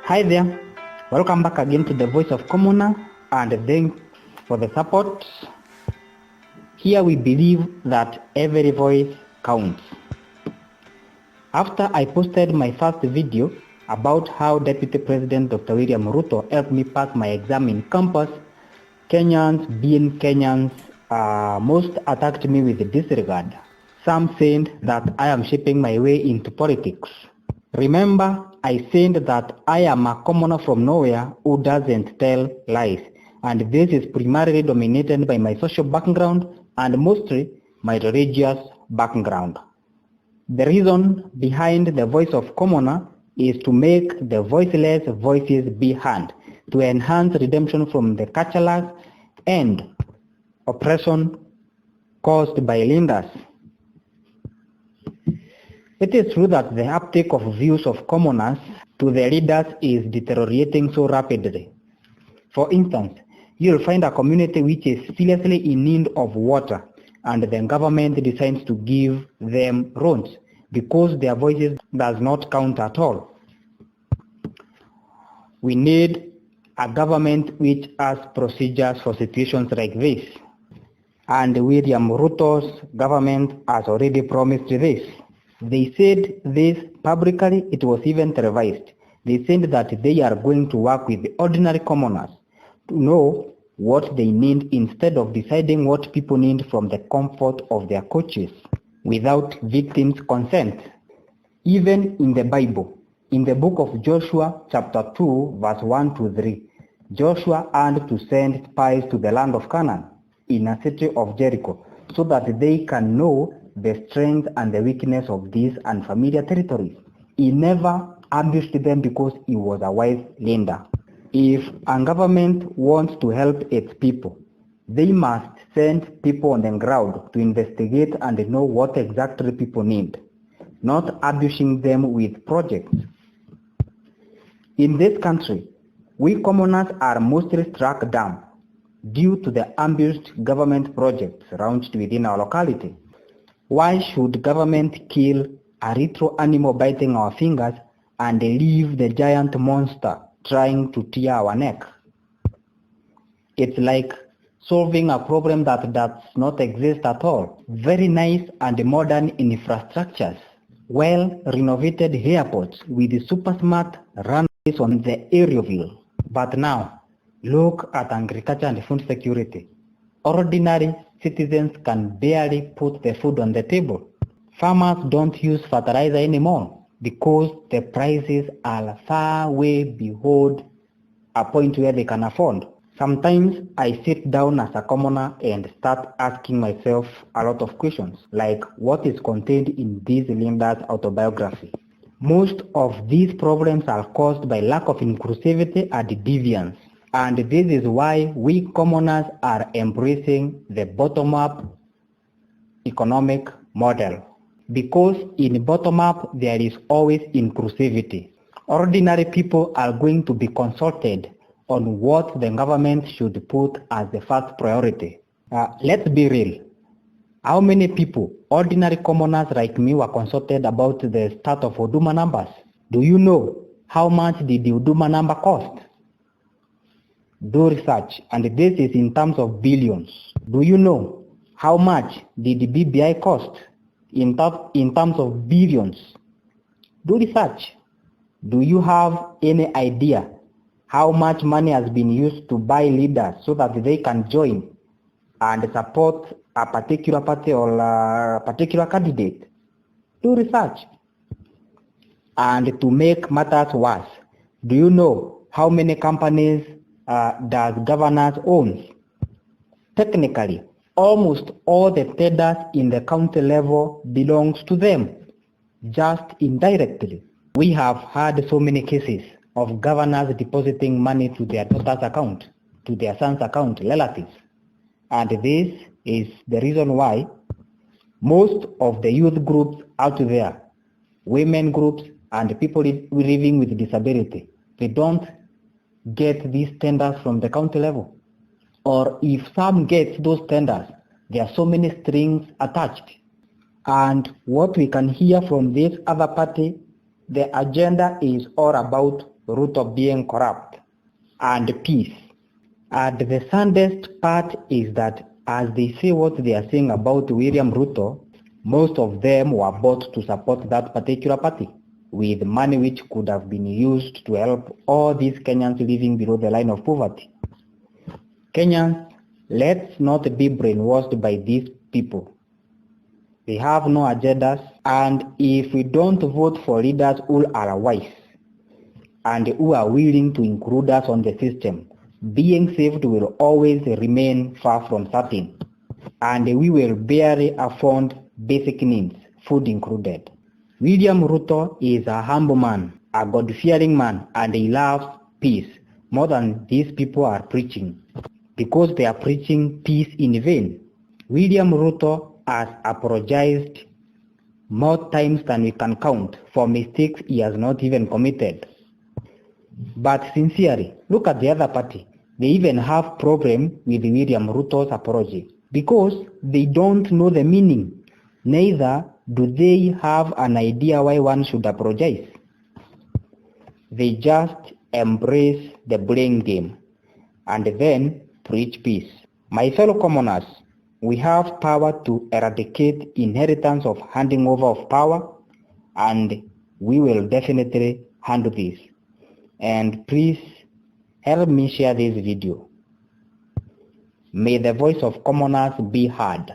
Hi there, welcome back again to the Voice of Commoner, and thanks for the support. Here we believe that every voice counts. After I posted my first video about how Deputy President Dr. William Ruto helped me pass my exam in campus, Kenyans, being Kenyans, most attacked me with disregard. Some said that I am shaping my way into politics. Remember, I said that I am a commoner from nowhere who doesn't tell lies, and this is primarily dominated by my social background and mostly my religious background. The reason behind the Voice of Commoner is to make the voiceless voices be heard, to enhance redemption from the cultural and oppression caused by leaders. It is true that the uptake of views of commoners to the leaders is deteriorating so rapidly. For instance, you'll find a community which is seriously in need of water, and the government decides to give them loans because their voices does not count at all. We need a government which has procedures for situations like this, and William Ruto's government has already promised this. They said this publicly, it was even televised. They said that they are going to work with the ordinary commoners to know what they need instead of deciding what people need from the comfort of their couches without victims' consent. Even in the Bible, in the book of Joshua chapter 2 verse 1 to 3, Joshua had to send spies to the land of Canaan in a city of Jericho so that they can know the strength and the weakness of these unfamiliar territories. He never ambushed them because he was a wise leader. If a government wants to help its people, they must send people on the ground to investigate and know what exactly people need, not ambushing them with projects. In this country, we commoners are mostly struck down due to the ambushed government projects launched within our locality. Why should government kill a retro animal biting our fingers and leave the giant monster trying to tear our neck? It's like solving a problem that does not exist at all. Very nice and modern infrastructures, well-renovated airports with super smart runways on the aerial. But now, look at agriculture and food security. Ordinary citizens can barely put the food on the table. Farmers don't use fertilizer anymore because the prices are far way beyond a point where they can afford. Sometimes I sit down as a commoner and start asking myself a lot of questions, like what is contained in this leader's autobiography. Most of these problems are caused by lack of inclusivity and deviance. And this is why we commoners are embracing the bottom-up economic model. Because in bottom-up, there is always inclusivity. Ordinary people are going to be consulted on what the government should put as the first priority. Let's be real. How many people, ordinary commoners like me, were consulted about the start of Huduma numbers? Do you know how much did the Huduma number cost? Do research, and this is in terms of billions. Do you know how much did the BBI cost in terms of billions? Do research. Do you have any idea how much money has been used to buy leaders so that they can join and support a particular party or a particular candidate? Do research. And to make matters worse, do you know how many companies does governors own? Technically, almost all the tenders in the county level belongs to them, just indirectly. We have had so many cases of governors depositing money to their daughter's account, to their son's account, relatives. And this is the reason why most of the youth groups out there, women groups, and people living with disability, they don't get these tenders from the county level. Or if some gets those tenders, there are so many strings attached. And what we can hear from this other party, the agenda is all about Ruto being corrupt, and peace. And the saddest part is that as they say what they are saying about William Ruto, most of them were bought to support that particular party with money which could have been used to help all these Kenyans living below the line of poverty. Kenyans, let's not be brainwashed by these people. They have no agendas, and if we don't vote for leaders who are wise and who are willing to include us on the system, being saved will always remain far from certain, and we will barely afford basic needs, food included. William Ruto is a humble man, a God-fearing man, and he loves peace more than these people are preaching, because they are preaching peace in vain. William Ruto has apologized more times than we can count for mistakes he has not even committed. But sincerely, look at the other party. They even have problem with William Ruto's apology because they don't know the meaning. Neither do they have an idea why one should apologize. They just embrace the blame game and then preach peace. My fellow commoners, we have power to eradicate inheritance of handing over of power, and we will definitely handle this. And please help me share this video. May the voice of commoners be heard.